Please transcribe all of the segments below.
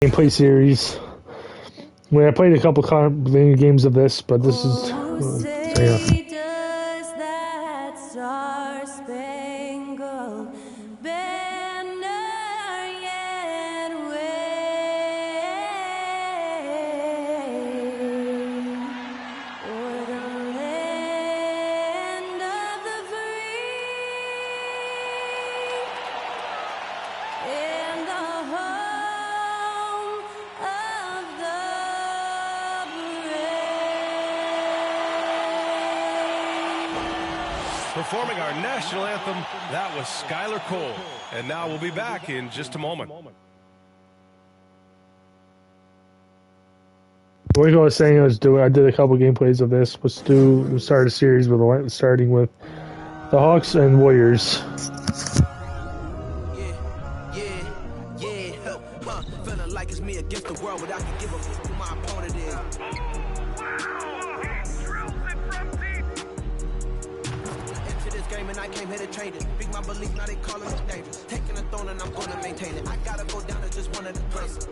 gameplay series. I mean, I played a couple games of this, but this is yeah. Does that star-spangled banner yet wave o'er the land of the free and the home of the brave? Performing our national anthem, that was Skylar Cole. And now we'll be back in just a moment. What I was saying I did a couple gameplays of this. We started a series starting with the Hawks and Warriors. Feeling like it's me against the world, but I can give a fuck who my opponent is. Into this game and I came here to trade it. Big my belief, now they calling me dangerous. Taking a throne and I'm gonna maintain it. I gotta go down to just one of the places.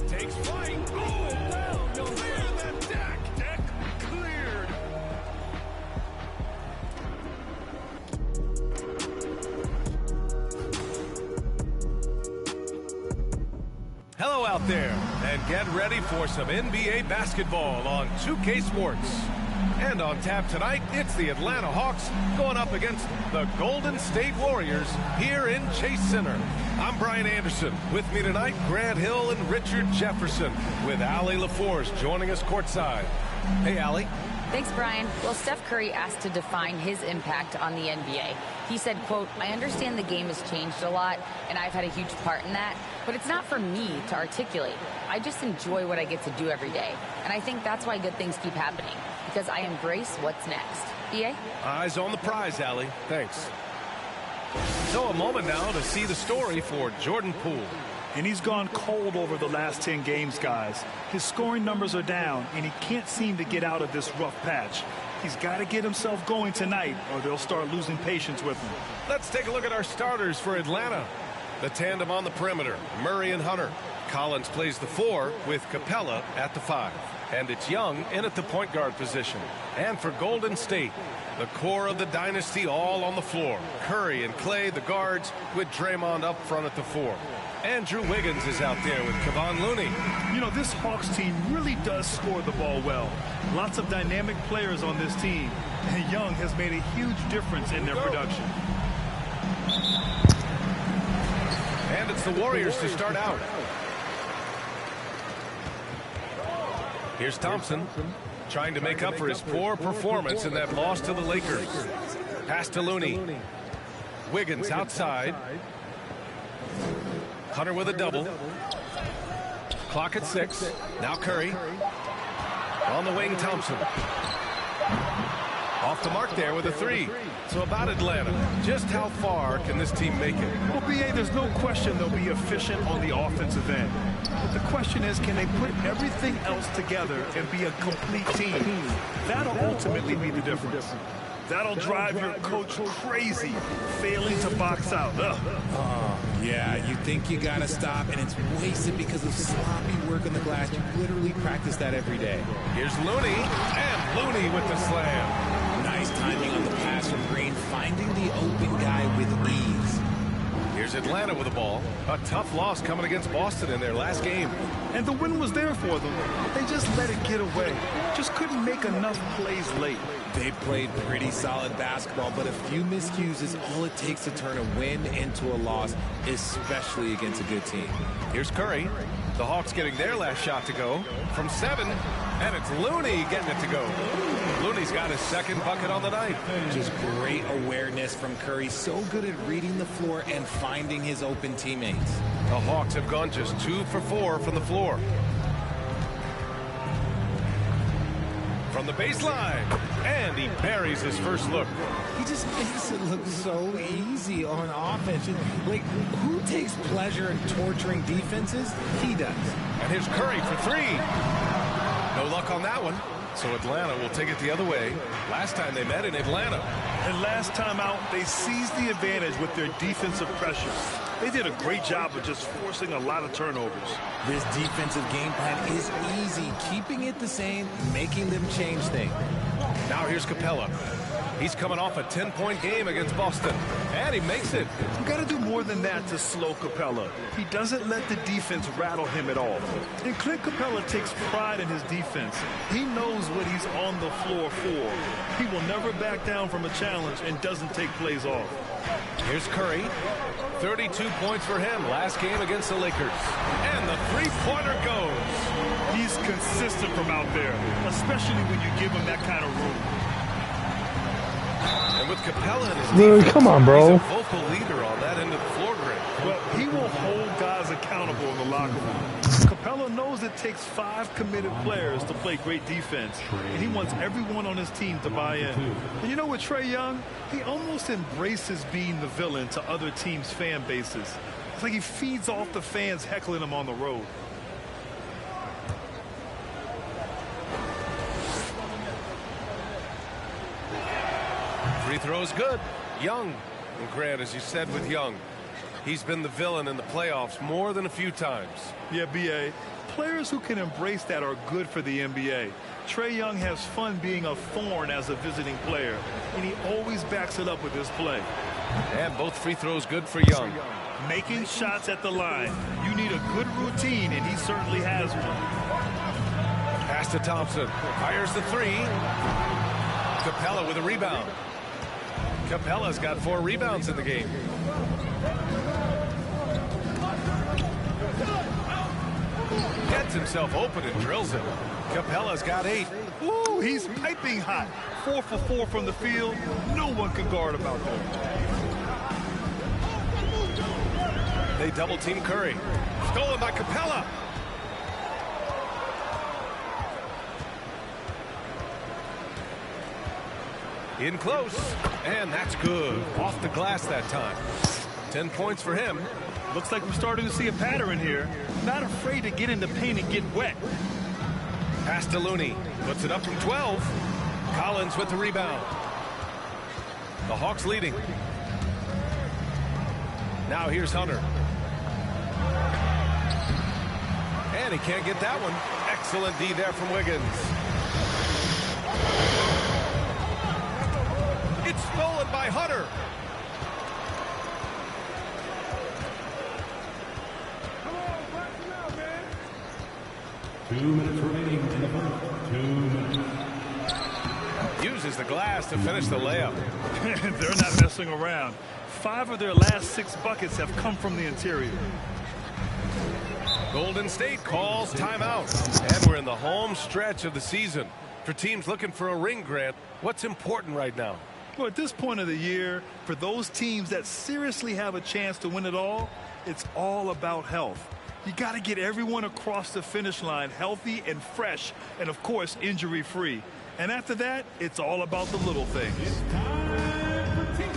Takes flight. Oh, no, clear the deck. Deck cleared. Hello out there, and get ready for some NBA basketball on 2K Sports. And on tap tonight, it's the Atlanta Hawks going up against the Golden State Warriors here in Chase Center. I'm Brian Anderson. With me tonight, Grant Hill and Richard Jefferson, with Allie LaForce joining us courtside. Hey, Allie. Thanks, Brian. Well, Steph Curry asked to define his impact on the NBA. He said, quote, "I understand the game has changed a lot, and I've had a huge part in that, but it's not for me to articulate. I just enjoy what I get to do every day. And I think that's why good things keep happening, because I embrace what's next." EA? Eyes on the prize, Allie. Thanks. So a moment now to see the story for Jordan Poole. And he's gone cold over the last 10 games, guys. His scoring numbers are down, and he can't seem to get out of this rough patch. He's got to get himself going tonight, or they'll start losing patience with him. Let's take a look at our starters for Atlanta. The tandem on the perimeter, Murray and Hunter. Collins plays the 4 with Capella at the 5. And it's Young in at the point guard position. And for Golden State, the core of the dynasty all on the floor. Curry and Clay, the guards, with Draymond up front at the 4. Andrew Wiggins is out there with Kevon Looney. You know, this Hawks team really does score the ball well. Lots of dynamic players on this team. And Young has made a huge difference in their production. And it's the Warriors to start out. Here's Thompson, trying to make up for his poor performance in that loss to the Lakers. Pass to Looney. Wiggins outside. Hunter with a double. Clock at 6. Now Curry. On the wing, Thompson. Off the mark there with a 3. So about Atlanta, just how far can this team make it? Well, BA, there's no question they'll be efficient on the offensive end. But the question is, can they put everything else together and be a complete team? That'll ultimately be the difference. That'll drive your coach crazy, failing to box out. Yeah, you think you gotta stop, and it's wasted because of sloppy work on the glass. You literally practice that every day. Here's Looney, and Looney with the slam. Nice timing on the pass from Green, finding the open guy with ease. Here's Atlanta with the ball. A tough loss coming against Boston in their last game. And the win was there for them. They just let it get away. Just couldn't make enough plays late. They played pretty solid basketball, but a few miscues is all it takes to turn a win into a loss, especially against a good team. Here's Curry. The Hawks getting their last shot to go from 7, and it's Looney getting it to go. Looney's got his second bucket on the night. Just great awareness from Curry. So good at reading the floor and finding his open teammates. The Hawks have gone just 2 for 4 from the floor. From the baseline, and he buries his first look. He just makes it look so easy on offense. Like, who takes pleasure in torturing defenses? He does. And here's Curry for 3. No luck on that one. So Atlanta will take it the other way. Last time they met in Atlanta. And last time out, they seized the advantage with their defensive pressure. They did a great job of just forcing a lot of turnovers. This defensive game plan is easy. Keeping it the same, making them change things. Now here's Capella. He's coming off a 10-point game against Boston, and he makes it. You got to do more than that to slow Capella. He doesn't let the defense rattle him at all. And Clint Capella takes pride in his defense. He knows what he's on the floor for. He will never back down from a challenge and doesn't take plays off. Here's Curry. 32 points for him last game against the Lakers. And the three-pointer goes. He's consistent from out there, especially when you give him that kind of room. And with Capella in his Dude, defense, come on, bro. he's a vocal leader on that end of the floor grid. Well, he will hold guys accountable in the locker room. Capella knows it takes 5 committed players to play great defense, and he wants everyone on his team to buy in. And you know what, Trae Young? He almost embraces being the villain to other teams' fan bases. It's like he feeds off the fans heckling him on the road. Free throw is good. Young. And Grant, as you said with Young, he's been the villain in the playoffs more than a few times. Yeah, B.A. Players who can embrace that are good for the NBA. Trae Young has fun being a thorn as a visiting player, and he always backs it up with his play. And both free throws good for Young. Making shots at the line. You need a good routine, and he certainly has one. Pass to Thompson. Fires the three. Capella with a rebound. Capella's got 4 rebounds in the game. Gets himself open and drills it. Capella's got 8. Ooh, he's piping hot. 4 for 4 from the field. No one can guard about that. They double team Curry. Stolen by Capella. In close, and that's good. Off the glass that time. 10 points for him. Looks like we're starting to see a pattern here. Not afraid to get in the paint and get wet. Pass to Looney. Puts it up from 12. Collins with the rebound. The Hawks leading. Now here's Hunter. And he can't get that one. Excellent D there from Wiggins. It's stolen by Hunter. Come on, press it out, man. 2 minutes remaining in the fourth. 2 minutes. Uses the glass to finish the layup. They're not messing around. 5 of their last 6 buckets have come from the interior. Golden State calls timeout. And we're in the home stretch of the season. For teams looking for a ring, Grant, what's important right now? Well, at this point of the year, for those teams that seriously have a chance to win it all, it's all about health. You got to get everyone across the finish line healthy and fresh, and of course, injury-free. And after that, it's all about the little things. It's time for teachers.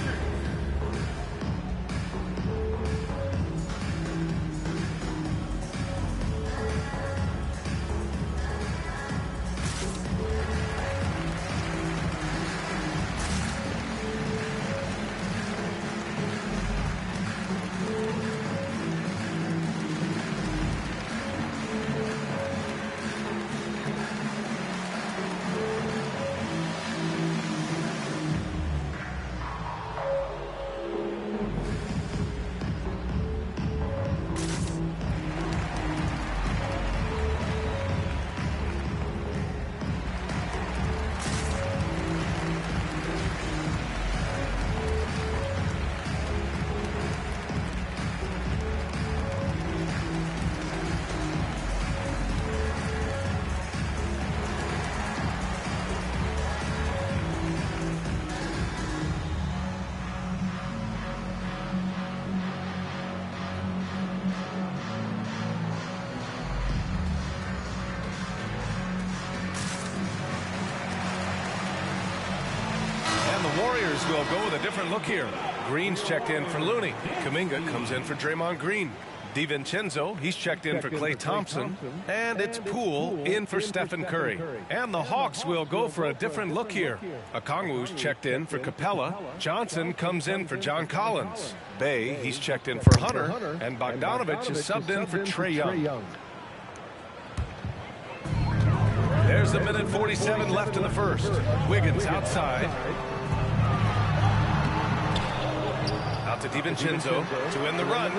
Warriors will go with a different look here. Green's checked in for Looney. Kuminga comes in for Draymond Green. DiVincenzo, he's checked in for Klay Thompson. And it's Poole in for Stephen Curry. And the Hawks will go for a different look here. Okongwu's checked in for Capella. Johnson comes in for John Collins. Bay, he's checked in for Hunter. And Bogdanovich is subbed in for Trae Young. There's a minute 47 left in the first. Wiggins outside. Out to DiVincenzo to win the run.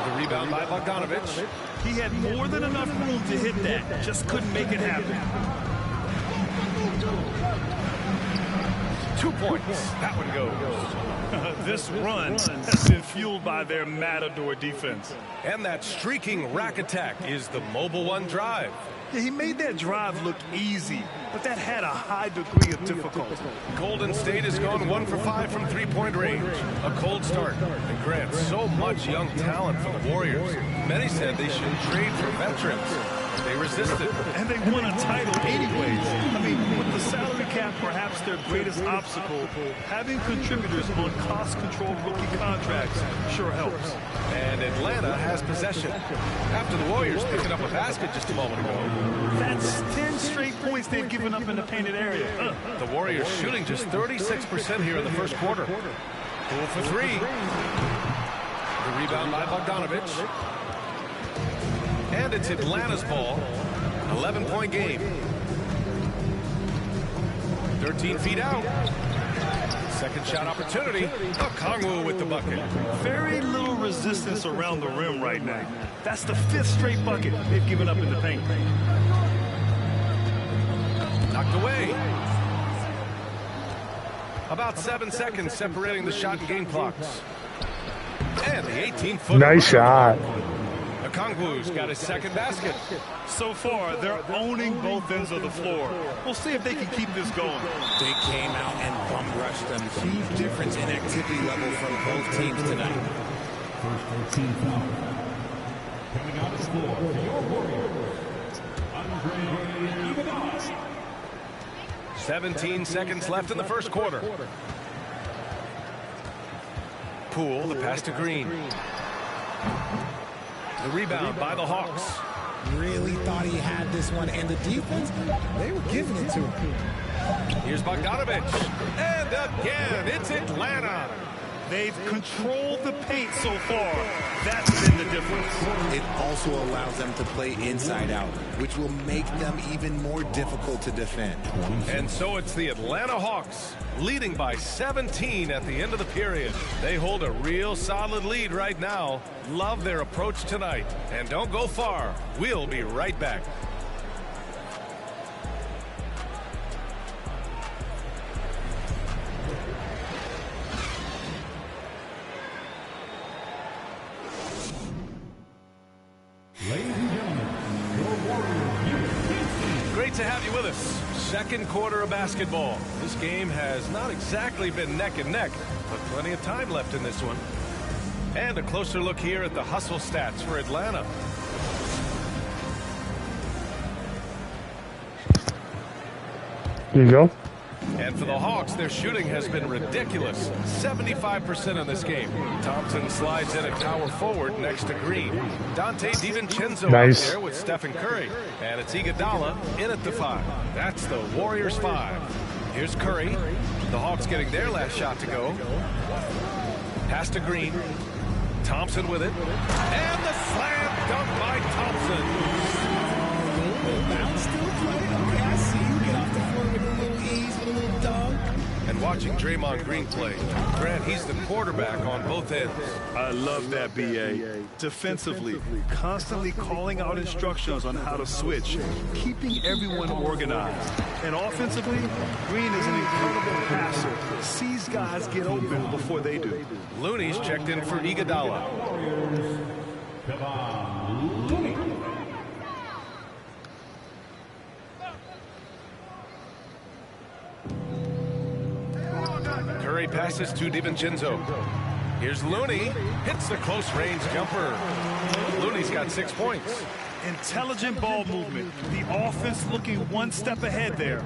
The rebound by Bogdanovich. He had more than enough room to hit that. Just couldn't make it happen. 2 points. That one goes. This run has been fueled by their matador defense. And that streaking rack attack is the Mobile One drive. Yeah, he made that drive look easy, but that had a high degree of difficulty. Golden State has gone 1 for 5 from three-point range. A cold start. And Grant, so much young talent for the Warriors. Many said they should trade for veterans. They resisted. And they won a title anyways. I mean, with the salary cap perhaps their greatest obstacle, having contributors on cost-controlled rookie contracts sure helps. And Atlanta has possession. After the Warriors picking up a basket just a moment ago. That's 10 straight points they've given up in the painted area. The Warriors shooting just 36% here in the first quarter. Poole for three. The rebound by Bogdanovich. And it's Atlanta's ball. 11-point game. 13 feet out. Second shot opportunity. Okongwu with the bucket. Very little resistance around the rim right now. That's the 5th straight bucket they've given up in the paint. Knocked away. About 7 seconds separating the shot and game clocks. And the 18-foot. Nice shot. Okongwu's got his second basket. So far, they're owning both ends of the floor. We'll see if they can keep this going. They came out and bum rushed them. Huge difference in activity level from both teams tonight. First 13 foul. Coming out of the floor for your Warriors, Andre Iguodala. 17 seconds left in the first quarter. Poole, the pass to Green. The rebound by the Hawks. Really thought he had this one, and the defense, they were giving it to him. Here's Bogdanovich. And again, it's Atlanta. They've controlled the paint so far. That's been the difference. It also allows them to play inside out, which will make them even more difficult to defend. And so it's the Atlanta Hawks leading by 17 at the end of the period. They hold a real solid lead right now. Love their approach tonight. And don't go far. We'll be right back. Ladies and gentlemen, your Warriors. Great to have you with us. Second quarter of basketball. This game has not exactly been neck and neck, but plenty of time left in this one. And a closer look here at the hustle stats for Atlanta. Here you go. And for the Hawks, their shooting has been ridiculous. 75% in this game. Thompson slides in at power forward next to Green. Dante DiVincenzo Nice. out there with Stephen Curry. And it's Iguodala in at the 5. That's the Warriors 5. Here's Curry. The Hawks getting their last shot to go. Pass to Green. Thompson with it. And the slam dunk by Thompson. And watching Draymond Green play, Grant, he's the quarterback on both ends. I love that, B.A. Defensively, constantly calling out instructions on how to switch, keeping everyone organized. And offensively, Green is an incredible passer. Sees guys get open before they do. Looney's checked in for Iguodala. Curry passes to DiVincenzo. Here's Looney. Hits the close range jumper. Looney's got 6 points. Intelligent ball movement. The offense looking one step ahead there.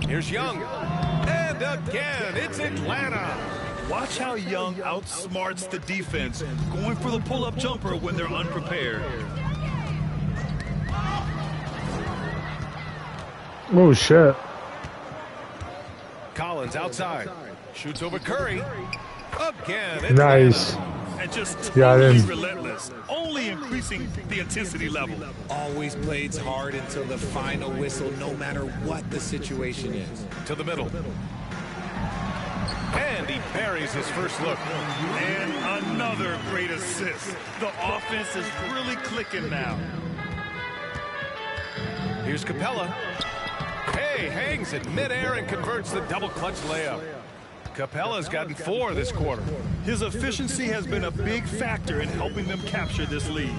Here's Young. And again, it's Atlanta. Watch how Young outsmarts the defense, going for the pull-up jumper when they're unprepared. Oh, shit. Collins outside. Shoots over Curry. Again. It's Nice. And just Got totally him. relentless, only increasing the intensity level. Always plays hard until the final whistle, no matter what the situation is. to the middle. And he buries his first look. And another great assist. The offense is really clicking now. Here's Capella. Hey, hangs in midair and converts the double clutch layup. Capella's gotten 4 this quarter. His efficiency has been a big factor in helping them capture this lead.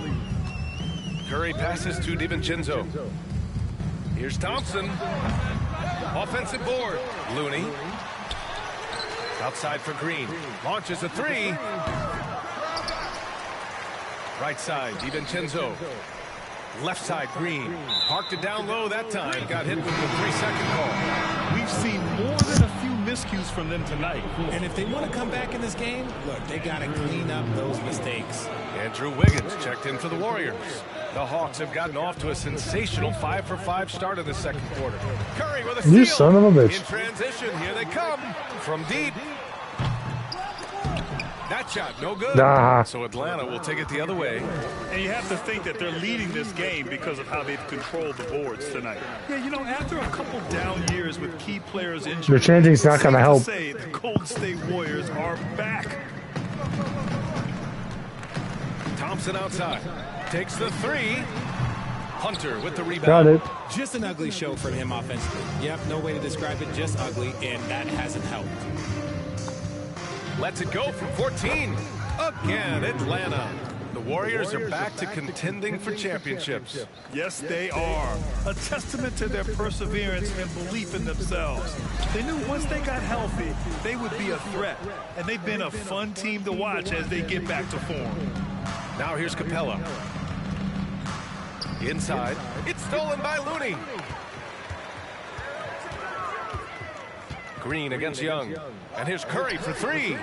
Curry passes to DiVincenzo. Here's Thompson. Offensive board. Looney. Outside for Green. Launches a 3. Right side, DiVincenzo. Left side, Green. Parked it down low that time. Got hit with the 3-second call. We've seen more than a few miscues from them tonight. And if they want to come back in this game, look, they got to clean up those mistakes. Andrew Wiggins checked in for the Warriors. The Hawks have gotten off to a sensational 5-for-5 start in the second quarter. Curry with a steal. You son of a bitch. In transition, here they come from deep. That shot, no good. Nah. So Atlanta will take it the other way. And you have to think that they're leading this game because of how they've controlled the boards tonight. Yeah, you know, after a couple down years with key players injured, The changing's not going to help. Say the Golden State Warriors are back. Thompson outside. Takes the 3. Hunter with the rebound. Got it. Just an ugly show from him offensively. Yep, no way to describe it, just ugly, and that hasn't helped. Lets it go from 14. Again, Atlanta. The Warriors are back to contending for championships. Yes, they are. A testament to their perseverance and belief in themselves. They knew once they got healthy, they would be a threat. And they've been a fun team to watch as they get back to form. Now here's Capella. Inside. It's stolen by Looney. Green against Young. And here's Curry for 3.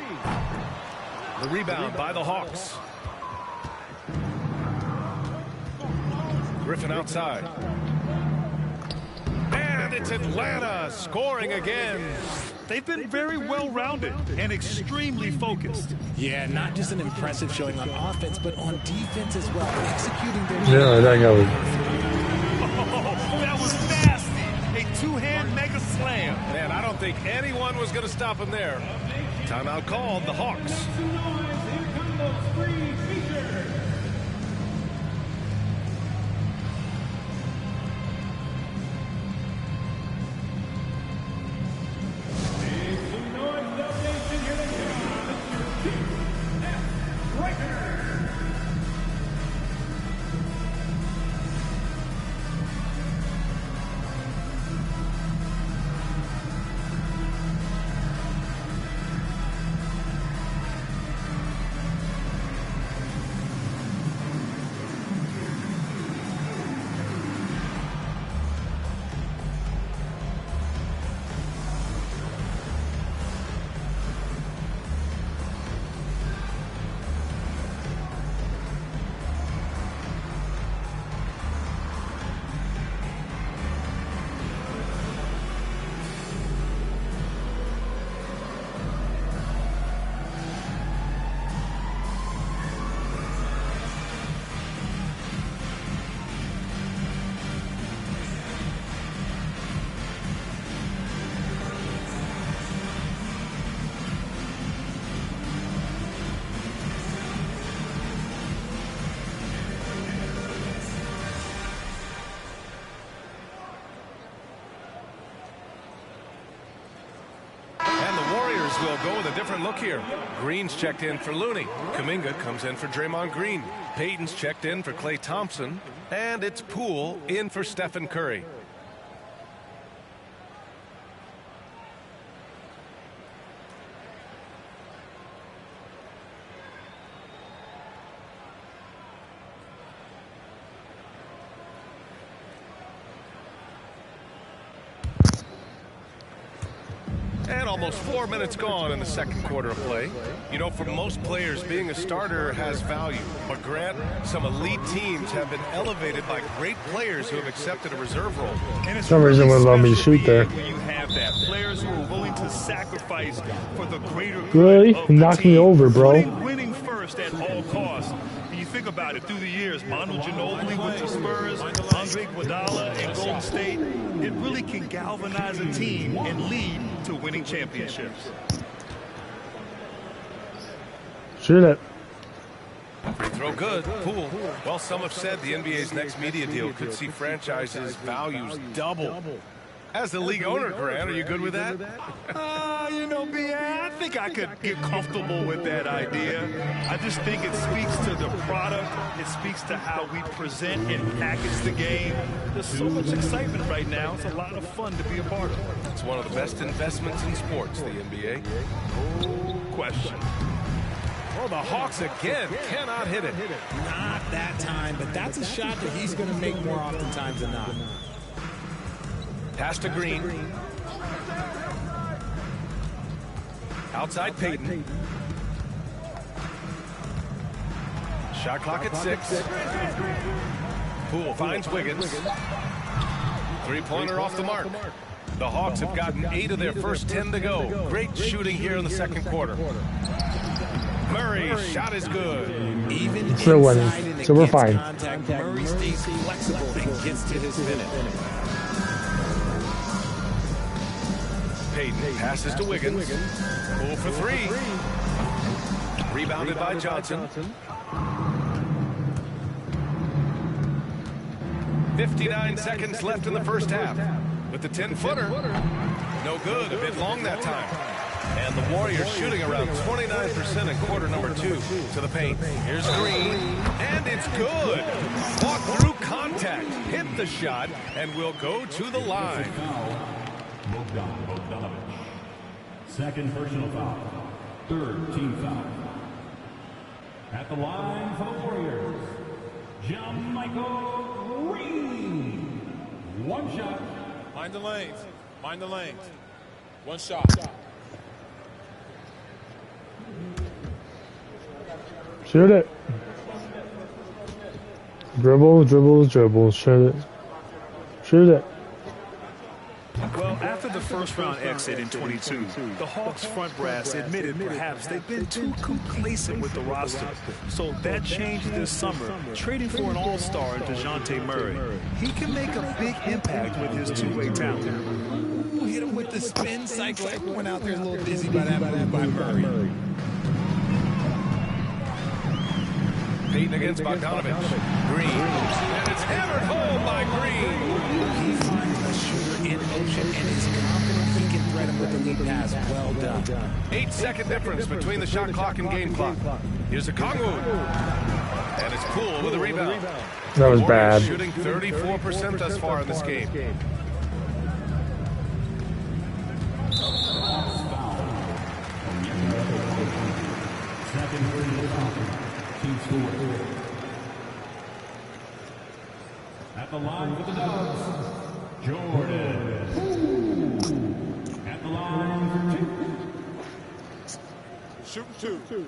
The rebound by the Hawks. Griffin outside. And it's Atlanta scoring again. They've been very well-rounded and extremely focused. Yeah, not just an impressive showing on offense, but on defense as well, executing their Yeah, that guy was. Oh, that was nasty. A two-hand mega slam. Man, I don't think anyone was going to stop him there. Timeout called, the Hawks. Will go with a different look here. Green's checked in for Looney. Kuminga comes in for Draymond Green. Payton's checked in for Klay Thompson. And it's Poole in for Stephen Curry. And almost 4 minutes gone in the second quarter of play. You know, for most players, being a starter has value. But Grant, some elite teams have been elevated by great players who have accepted a reserve role. And it's For some reason really wouldn't let me special to shoot be there. able you have that. Players who are willing to sacrifice for the greater good Really? of the Knock me team. over, bro. Winning first at all costs. And you think about it, through the years, Manu Ginobili with the Spurs, Andre Iguodala in Golden State, it really can galvanize a team and lead to winning championships. Shoot it. Free throw good. Poole. Well, some have said the NBA's next media deal could see franchises' values double. As the league owner, Grant, are you good with that? You know, I think I could get comfortable with that idea. I just think it speaks to the product. It speaks to how we present and package the game. There's so much excitement right now. It's a lot of fun to be a part of. It's one of the best investments in sports, the NBA. No question. Well, the Hawks again cannot hit it. Not that time, but that's a shot that he's going to make more oftentimes than not. Pass to Green. Outside Peyton. Shot clock at 6. Poole finds Wiggins. Three-pointer off the mark. The Hawks have gotten 8 of their first 10 to go. Great shooting here in the second quarter. Murray's shot is good. Even Still winning, inside and so we're against fine. contact, Murray stays flexible and gets to his finish. Peyton passes to Wiggins. Poole for 3. Rebounded by Johnson. 59 seconds left in the first half. With the 10-footer. No good. A bit long that time. And the Warriors shooting around 29% in quarter number 2 to the paint. Here's Green. And it's good. Walk through contact. Hit the shot and will go to the line. Bogdanovich. Second personal foul. Third team foul. At the line for the Warriors, Michael Green. One shot. Mind the lanes. Mind the lanes. One shot. Shoot it. Dribble, dribble, dribble. Shoot it. Shoot it. Well, after the first-round exit in 22, the Hawks front brass admitted perhaps they've been too complacent with the roster. So that changed this summer, trading for an all-star in DeJounte Murray. He can make a big impact with his two-way talent. Hit him with the spin cycle. Everyone out there is a little dizzy by that move by Murray. Peyton against Bogdanovich. Green. And it's hammered home by Green. He finds a shooter in motion and is confident he can thread him with the lead pass. Well done. 8-second difference between the shot clock and game clock. Here's a Kongwu. And it's Poole with a rebound. That was Warriors bad. shooting 34% thus far in this game. Second personal foul. Team score. At the line for the Dubs, Jordan. At the line for 2. Shooting 2.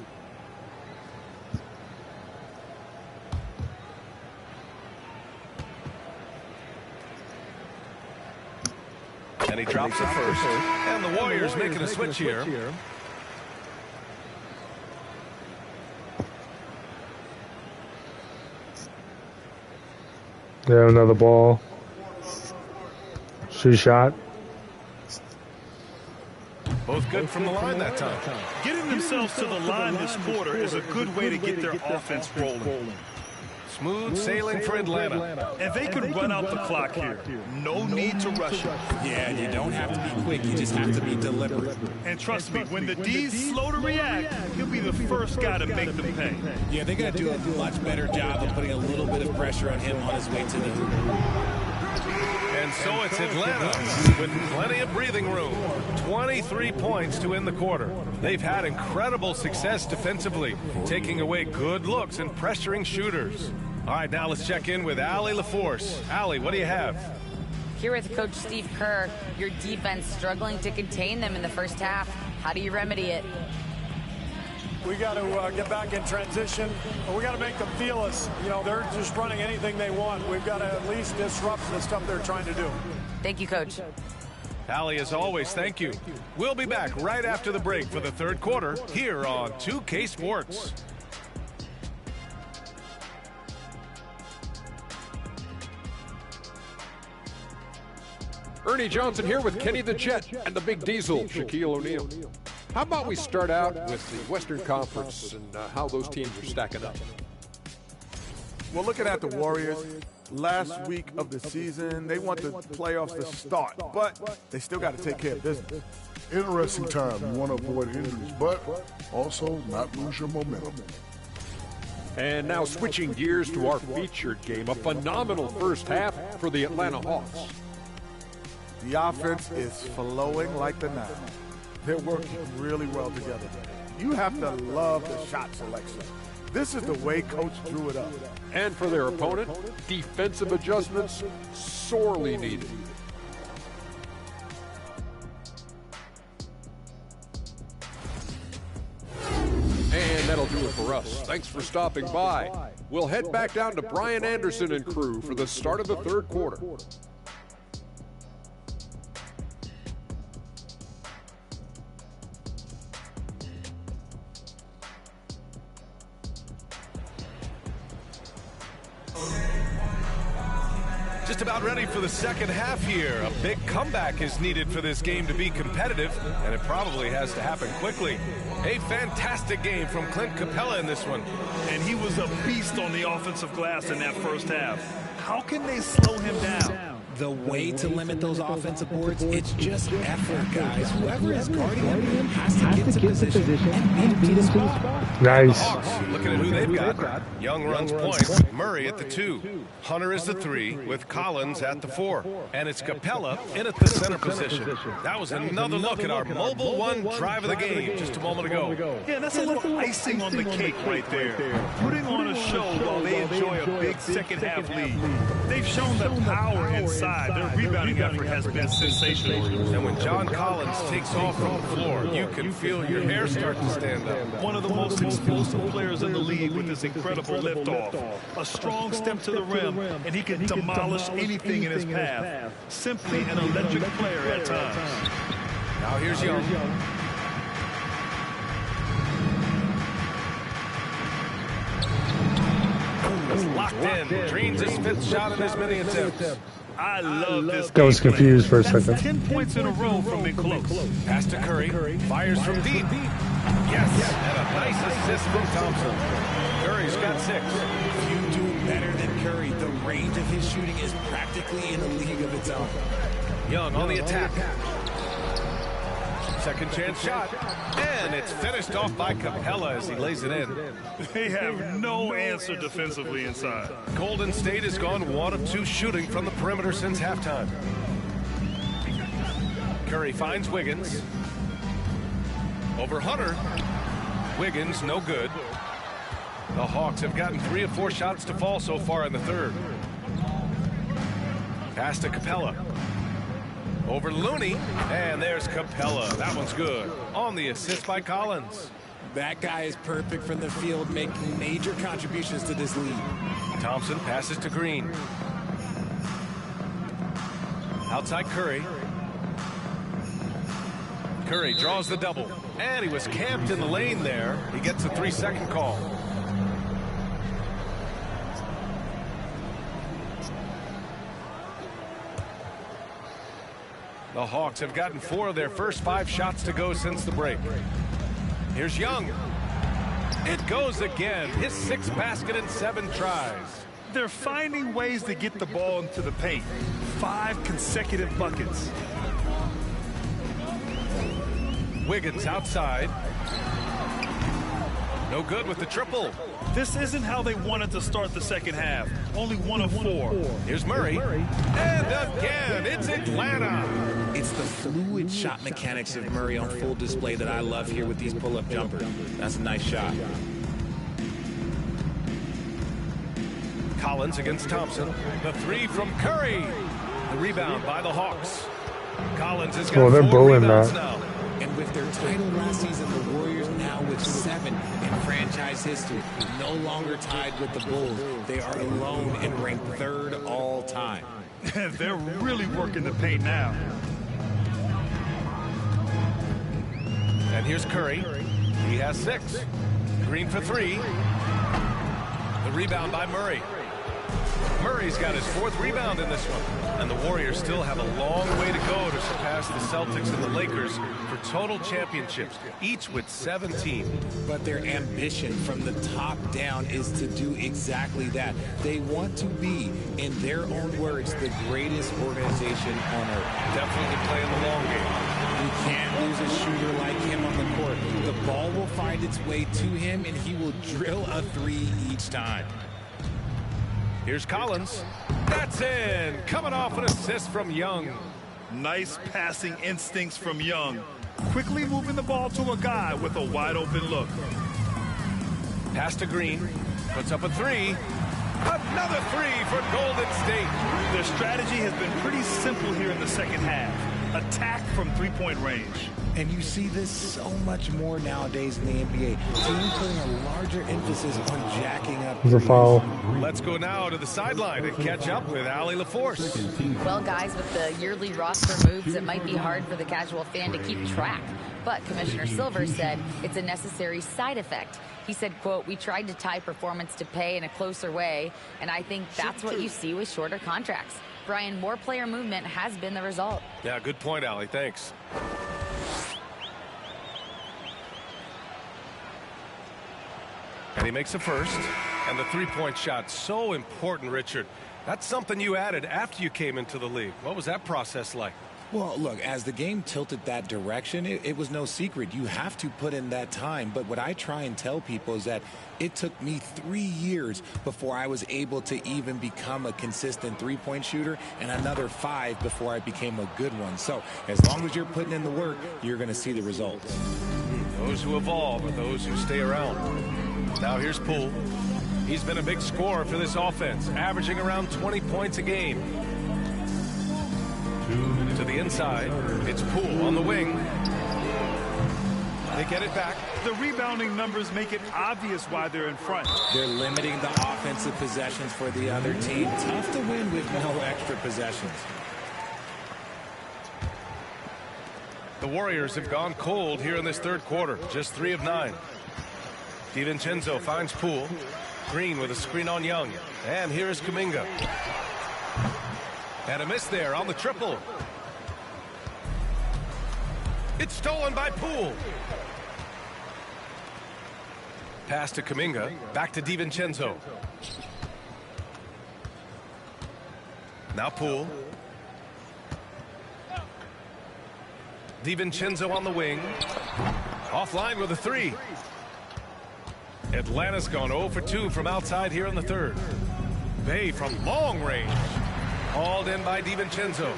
And he drops it first. And the Warriors making a switch here. Yeah, another ball. Shoot shot. Both good from the line that time. Getting themselves to the line this quarter is a good way to get their offense rolling. Smooth sailing for Atlanta. And they can run out the clock here. No need to rush it. Yeah, you don't have to be quick. You just have to be deliberate. And trust me, when the D's slow to react, he'll be the first guy to make them pay. Yeah, they got to do a much better job of putting a little bit of pressure on him on his way to the hoop. And so it's Atlanta with plenty of breathing room. 23 points to end the quarter. They've had incredible success defensively, taking away good looks and pressuring shooters. All right, now let's check in with Allie LaForce. Allie, what do you have? Here with Coach Steve Kerr, your defense struggling to contain them in the first half. How do you remedy it? We got to get back in transition. We got to make them feel us. You know, they're just running anything they want. We've got to at least disrupt the stuff they're trying to do. Thank you, Coach. Allie, as always, thank you. We'll be back right after the break for the third quarter here on 2K Sports. Ernie Johnson here with Kenny the Jet and the Big Diesel, Shaquille O'Neal. How about we start out with the Western Conference and how those teams are stacking up? Well, looking at the Warriors, last week of the season, they want the playoffs to start, but they still got to take care of business. Interesting time. You want to avoid injuries, but also not lose your momentum. And now switching gears to our featured game, a phenomenal first half for the Atlanta Hawks. The offense is flowing like the Nile. They're working really well together. You have to love the shot selection. This is the way Coach drew it up. And for their opponent, defensive adjustments sorely needed. And that'll do it for us. Thanks for stopping by. We'll head back down to Brian Anderson and crew for the start of the third quarter. Just about ready for the second half here. A big comeback is needed for this game to be competitive, and it probably has to happen quickly. A fantastic game from Clint Capella in this one. And he was a beast on the offensive glass in that first half. How can they slow him down? The way to limit those offensive boards, it's just effort, guys. Whoever is guarding him has to get to position and beat him to the spot. Nice. Hawks, looking at who they've got. Young runs point. Murray at the 2. Hunter is the 3 with Collins at the 4. And it's Capella in at the center position. That was another look at our Mobile One drive of the game just a moment ago. Yeah, that's a little icing on the cake right there. Putting on a show while they enjoy a big second half lead. They've shown the power inside. Their rebounding effort has been sensational. And when John Collins takes off from the floor, you can feel your hair start to stand up. One of the most explosive players in the league with this incredible liftoff. A strong step to the rim, and he can demolish anything in his path. Simply an electric player at times. Now here's Young. Locked in. Drains his 5th shot in as many attempts. I love this. I was confused for a second. That's 10 points in a row from being close. Pass to Curry. Fires from deep. Yes. And a nice assist from Thompson. Curry's got 6. You do better than Curry. The range of his shooting is practically in a league of its own. Young on the attack. Second chance shot. And it's finished off by Capella as he lays it in. They have no answer defensively inside. Golden State has gone 1 of 2 shooting from the perimeter since halftime. Curry finds Wiggins. Over Hunter. Wiggins, no good. The Hawks have gotten 3 of 4 shots to fall so far in the third. Pass to Capella. Over Looney, and there's Capella. That one's good. On the assist by Collins. That guy is perfect from the field, making major contributions to this lead. Thompson passes to Green. Outside Curry. Curry draws the double, and he was camped in the lane there. He gets a 3-second call. The Hawks have gotten 4 of their first 5 shots to go since the break. Here's Young. It goes again. His 6th basket in 7 tries. They're finding ways to get the ball into the paint. 5 consecutive buckets. Wiggins outside. No good with the triple. This isn't how they wanted to start the second half. Only 1 of 4. Here's Murray. And again, it's Atlanta. It's the fluid shot mechanics of Murray on full display that I love here with these pull-up jumpers. That's a nice shot. Collins against Thompson. The 3 from Curry. The rebound by the Hawks. Collins has Oh, got they're 4 bullying rebounds that. now. And with their title last season, the Warriors now with 7 in franchise history, no longer tied with the Bulls. They are alone and ranked 3rd all time. They're really working the paint now. And here's Curry. He has 6. Green for 3. The rebound by Murray. Murray's got his 4th rebound in this one. And the Warriors still have a long way to go to surpass the Celtics and the Lakers for total championships, each with 17. But their ambition from the top down is to do exactly that. They want to be, in their own words, the greatest organization on earth. Definitely playing the long game. You can't lose a shooter like him on the court. The ball will find its way to him, and he will drill a 3 each time. Here's Collins. That's in. Coming off an assist from Young. Nice passing instincts from Young. Quickly moving the ball to a guy with a wide open look. Pass to Green. Puts up a 3. Another 3 for Golden State. Their strategy has been pretty simple here in the second half. Attack from three-point range. And you see this so much more nowadays in the NBA. Teams putting a larger emphasis on jacking up. It's a foul. Let's go now to the sideline and catch up with Allie LaForce. Well, guys, with the yearly roster moves, it might be hard for the casual fan to keep track. But Commissioner Silver said it's a necessary side effect. He said, quote, "We tried to tie performance to pay in a closer way, and I think that's what you see with shorter contracts." Brian, more player movement has been the result. Yeah, good point, Allie. Thanks. And he makes a first. And the three-point shot, so important, Richard. That's something you added after you came into the league. What was that process like? Well, look, as the game tilted that direction, it was no secret. You have to put in that time. But what I try and tell people is that it took me 3 years before I was able to even become a consistent three-point shooter, and another 5 before I became a good one. So as long as you're putting in the work, you're going to see the results. Those who evolve are those who stay around. Now here's Poole. He's been a big scorer for this offense, averaging around 20 points a game. To the inside, it's Poole on the wing. They get it back. The rebounding numbers make it obvious why they're in front. They're limiting the offensive possessions for the other team. Tough to win with no extra possessions. The Warriors have gone cold here in this third quarter, just 3 of 9. DiVincenzo finds Poole. Green with a screen on Young. And here is Kuminga. And a miss there on the triple. It's stolen by Poole. Pass to Kuminga. Back to DiVincenzo. Now Poole. DiVincenzo on the wing. Offline with a 3. Atlanta's gone 0 for 2 from outside here in the third. Bay from long range. Hauled in by DiVincenzo.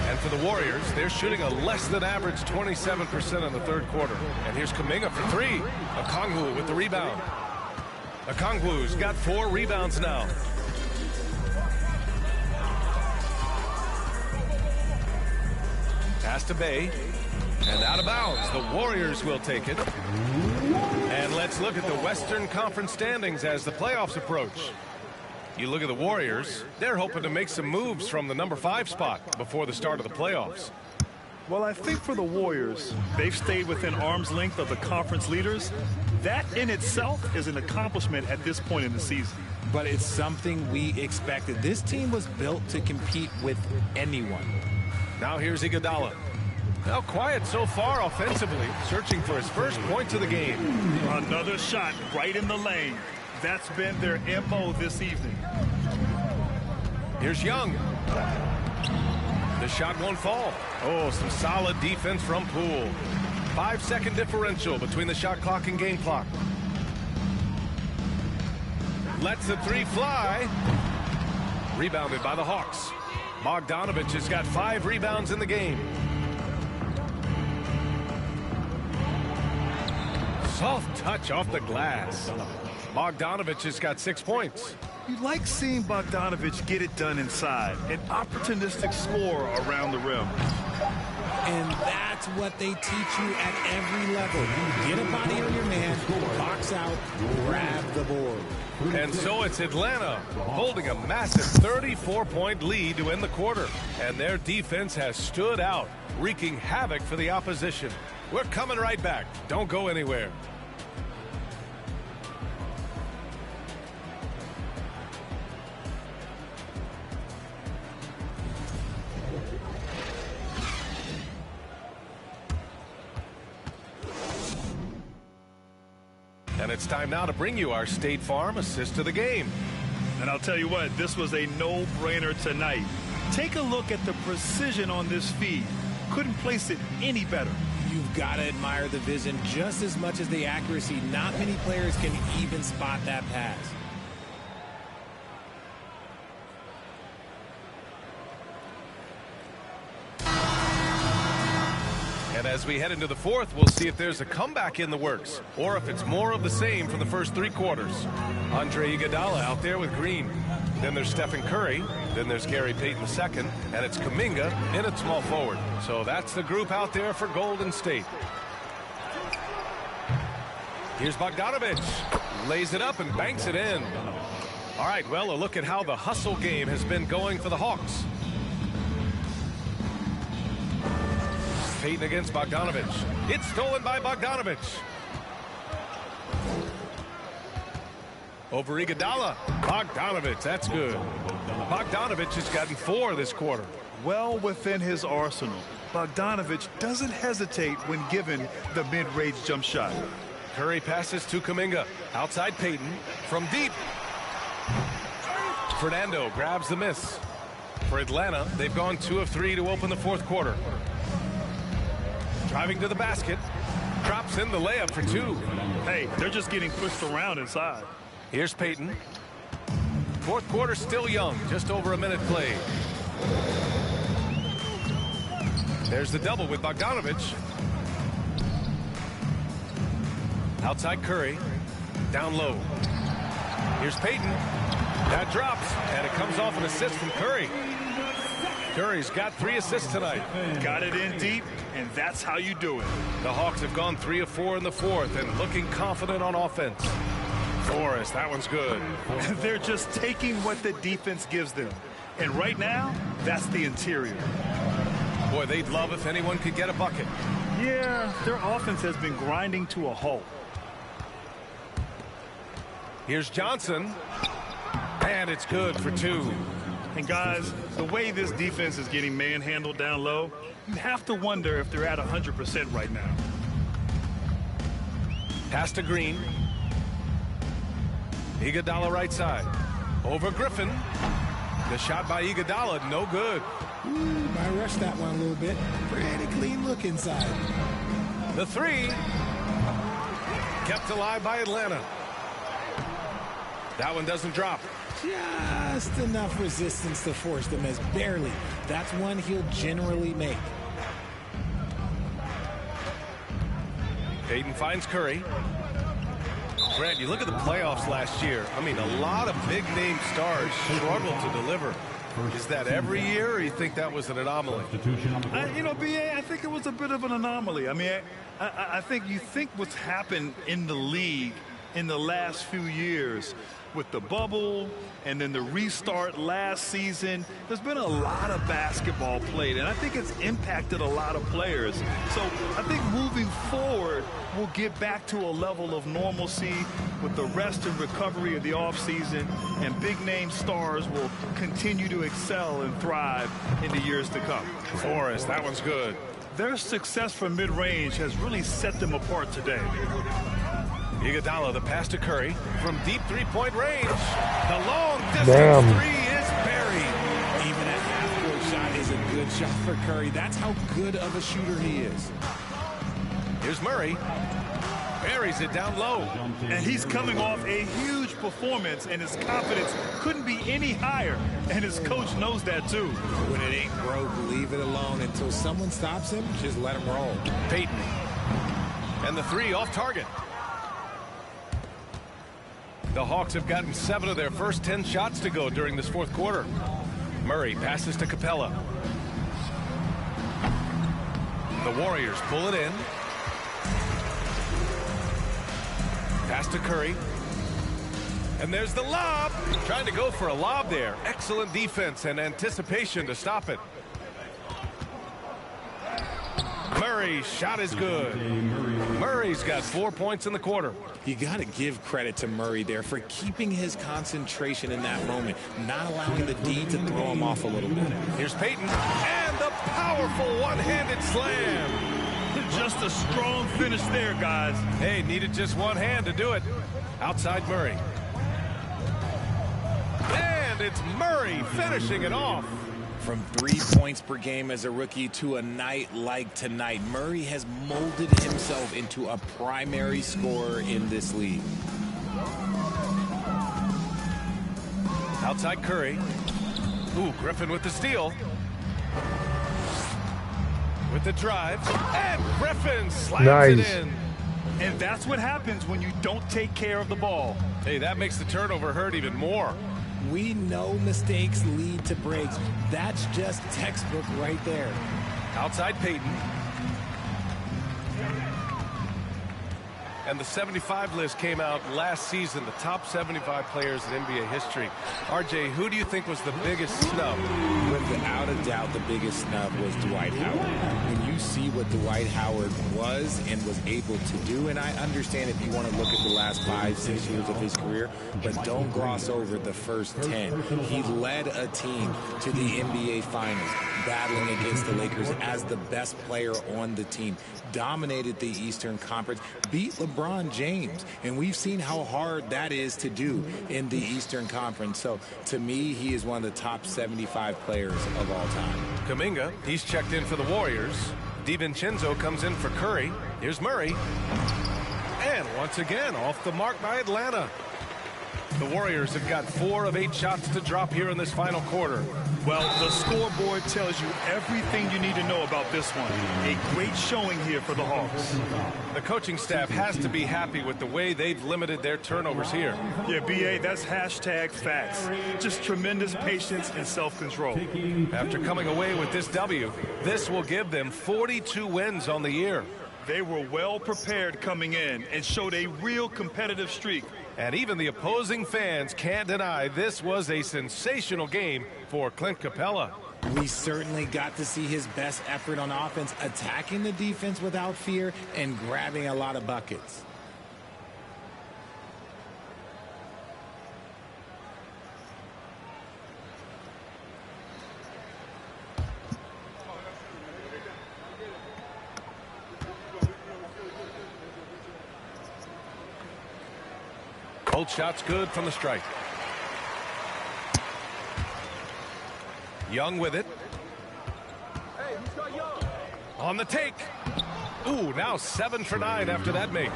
And for the Warriors, they're shooting a less than average 27% in the third quarter. And here's Kuminga for 3. Okongwu with the rebound. Okongwu's got 4 rebounds now. Pass to Bay. And out of bounds. The Warriors will take it. And let's look at the Western Conference standings as the playoffs approach. You look at the Warriors, they're hoping to make some moves from the number 5 spot before the start of the playoffs. Well, I think for the Warriors, they've stayed within arm's length of the conference leaders. That in itself is an accomplishment at this point in the season. But it's something we expected. This team was built to compete with anyone. Now here's Iguodala. Now quiet so far offensively, searching for his first points of the game. Another shot right in the lane. That's been their MO this evening. Here's Young. The shot won't fall. Oh, some solid defense from Poole. 5-second differential between the shot clock and game clock. Lets the 3 fly. Rebounded by the Hawks. Bogdanovich has got 5 rebounds in the game. Soft touch off the glass. Bogdanovich has got 6 points. You like seeing Bogdanovich get it done inside, an opportunistic score around the rim. And that's what they teach you at every level. You get a body on your man, box out, grab the board. And so it's Atlanta holding a massive 34-point lead to end the quarter. And their defense has stood out, wreaking havoc for the opposition. We're coming right back. Don't go anywhere. And it's time now to bring you our State Farm assist to the game. And I'll tell you what, this was a no-brainer tonight. Take a look at the precision on this feed. Couldn't place it any better. You've got to admire the vision just as much as the accuracy. Not many players can even spot that pass. And as we head into the fourth, we'll see if there's a comeback in the works or if it's more of the same for the first three quarters. Andre Iguodala out there with Green. Then there's Stephen Curry. Then there's Gary Payton II. And it's Kuminga in at small forward. So that's the group out there for Golden State. Here's Bogdanovich. Lays it up and banks it in. All right, well, a look at how the hustle game has been going for the Hawks. Payton against Bogdanovich. It's stolen by Bogdanovich. Over Iguodala. Bogdanovich, that's good. Bogdanovich has gotten 4 this quarter. Well within his arsenal. Bogdanovich doesn't hesitate when given the mid-range jump shot. Curry passes to Kuminga. Outside Payton from deep. Fernando grabs the miss. For Atlanta, they've gone 2 of 3 to open the fourth quarter. Driving to the basket. Drops in the layup for 2. Hey, they're just getting pushed around inside. Here's Payton. Fourth quarter still young. Just over a minute played. There's the double with Bogdanovich. Outside Curry. Down low. Here's Payton. That drops. And it comes off an assist from Curry. Curry's got 3 assists tonight. Got it in deep, and that's how you do it. The Hawks have gone 3 of 4 in the fourth and looking confident on offense. Forrest, that one's good. They're just taking what the defense gives them. And right now, that's the interior. Boy, they'd love if anyone could get a bucket. Yeah, their offense has been grinding to a halt. Here's Johnson. And it's good for 2. And guys, the way this defense is getting manhandled down low, you have to wonder if they're at 100% right now. Pass to Green. Iguodala right side. Over Griffin. The shot by Iguodala, no good. Ooh, I rushed that one a little bit. Pretty clean look inside. The 3. Kept alive by Atlanta. That one doesn't drop. Just enough resistance to force them as barely. That's one he'll generally make. Payton finds Curry. Grant, you look at the playoffs last year. I mean, a lot of big-name stars struggled to deliver. Is that every year, or you think that was an anomaly? You know, B.A., I think it was a bit of an anomaly. I mean, I think you think what's happened in the league in the last few years with the bubble and then the restart last season, there's been a lot of basketball played, and I think it's impacted a lot of players. So I think moving forward, we'll get back to a level of normalcy with the rest and recovery of the offseason, and big-name stars will continue to excel and thrive in the years to come. Forrest, that one's good. Their success from mid-range has really set them apart today. Iguodala, the pass to Curry from deep three-point range. The long distance 3 is buried. Even a half-court shot is a good shot for Curry. That's how good of a shooter he is. Here's Murray. Buries it down low. And he's coming off a huge performance, and his confidence couldn't be any higher. And his coach knows that, too. When it ain't broke, leave it alone. Until someone stops him, just let him roll. Payton. And the 3 off target. The Hawks have gotten 7 of their first 10 shots to go during this fourth quarter. Murray passes to Capella. The Warriors pull it in. Pass to Curry. And there's the lob. Trying to go for a lob there. Excellent defense and anticipation to stop it. Murray's shot is good. Murray's got 4 points in the quarter. You got to give credit to Murray there for keeping his concentration in that moment, not allowing the D to throw him off a little bit. Here's Payton, and the powerful one-handed slam. Just a strong finish there, guys. Hey, needed just one hand to do it. Outside Murray. And it's Murray finishing it off. From 3 points per game as a rookie to a night like tonight, Murray has molded himself into a primary scorer in this league. Outside Curry. Ooh, Griffin with the steal. With the drive. And Griffin slams it in. And that's what happens when you don't take care of the ball. Hey, that makes the turnover hurt even more. We know mistakes lead to breaks. That's just textbook right there. Outside Payton. And the 75 list came out last season, the top 75 players in NBA history. RJ, who do you think was the biggest snub? Without a doubt, the biggest snub was Dwight Howard. When you see what Dwight Howard was and was able to do, and I understand if you want to look at the last 5-6 years of his career, but don't gloss over the first 10. He led a team to the NBA Finals, battling against the Lakers as the best player on the team, dominated the Eastern Conference, beat LeBron James, and we've seen how hard that is to do in the Eastern Conference. So to me, he is one of the top 75 players of all time. Kuminga, he's checked in for the Warriors. DiVincenzo comes in for Curry. Here's Murray. And once again, off the mark by Atlanta. The Warriors have got 4 of 8 shots to drop here in this final quarter. Well, the scoreboard tells you everything you need to know about this one. A great showing here for the Hawks. The coaching staff has to be happy with the way they've limited their turnovers here. Yeah, BA, that's hashtag facts. Just tremendous patience and self-control. After coming away with this W, this will give them 42 wins on the year. They were well prepared coming in and showed a real competitive streak. And even the opposing fans can't deny this was a sensational game for Clint Capella. We certainly got to see his best effort on offense, attacking the defense without fear and grabbing a lot of buckets. Both shots good from the strike. Young with it. On the take. Ooh, now 7 for 9 after that make.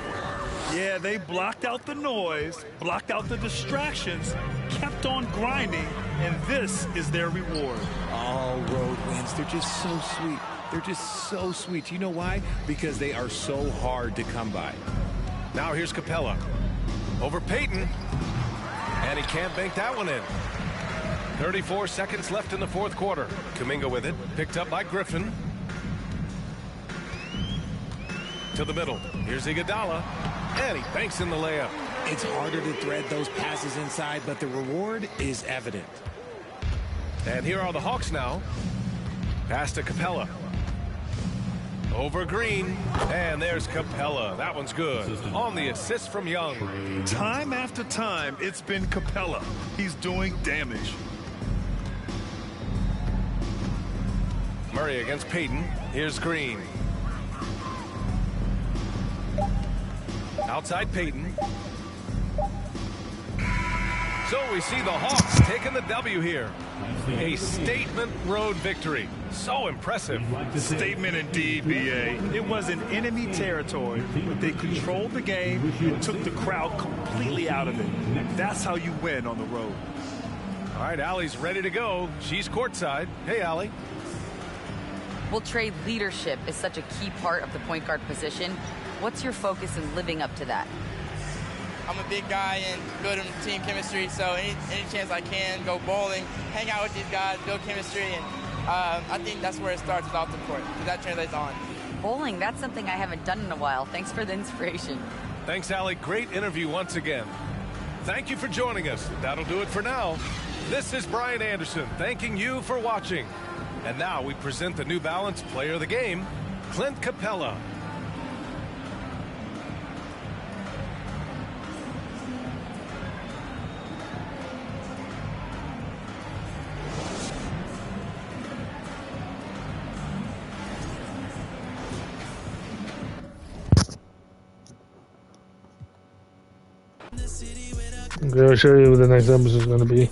Yeah, they blocked out the noise, blocked out the distractions, kept on grinding, and this is their reward. All road wins. They're just so sweet. They're just so sweet. You know why? Because they are so hard to come by. Now here's Capella. Over Payton. And he can't bank that one in. 34 seconds left in the fourth quarter. Kuminga with it. Picked up by Griffin. To the middle. Here's Iguodala. And he banks in the layup. It's harder to thread those passes inside, but the reward is evident. And here are the Hawks now. Pass to Capella. Over Green. And there's Capella. That one's good. On the assist from Young. Time after time, it's been Capella. He's doing damage. Murray against Payton. Here's Green. Outside Payton. So we see the Hawks taking the W here. A statement road victory. So impressive. Statement indeed, BA. It was in enemy territory, but they controlled the game and took the crowd completely out of it. That's how you win on the road. All right, Allie's ready to go. She's courtside. Hey, Allie. Well, Trey, leadership is such a key part of the point guard position. What's your focus in living up to that? I'm a big guy and building team chemistry, so any chance I can, go bowling, hang out with these guys, build chemistry, and I think that's where it starts is off the court, because that translates on. Bowling, that's something I haven't done in a while. Thanks for the inspiration. Thanks, Allie. Great interview once again. Thank you for joining us. That'll do it for now. This is Brian Anderson thanking you for watching. And now we present the New Balance Player of the Game, Clint Capella. I'm gonna show you what the next episode is gonna be.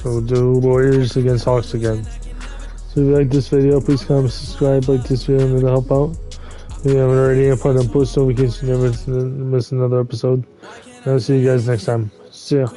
So we'll do Warriors against Hawks again. So if you like this video, please comment, subscribe, like this video, and it'll help out. If you haven't already, and put on post notifications so you never miss another episode. And I'll see you guys next time. See ya.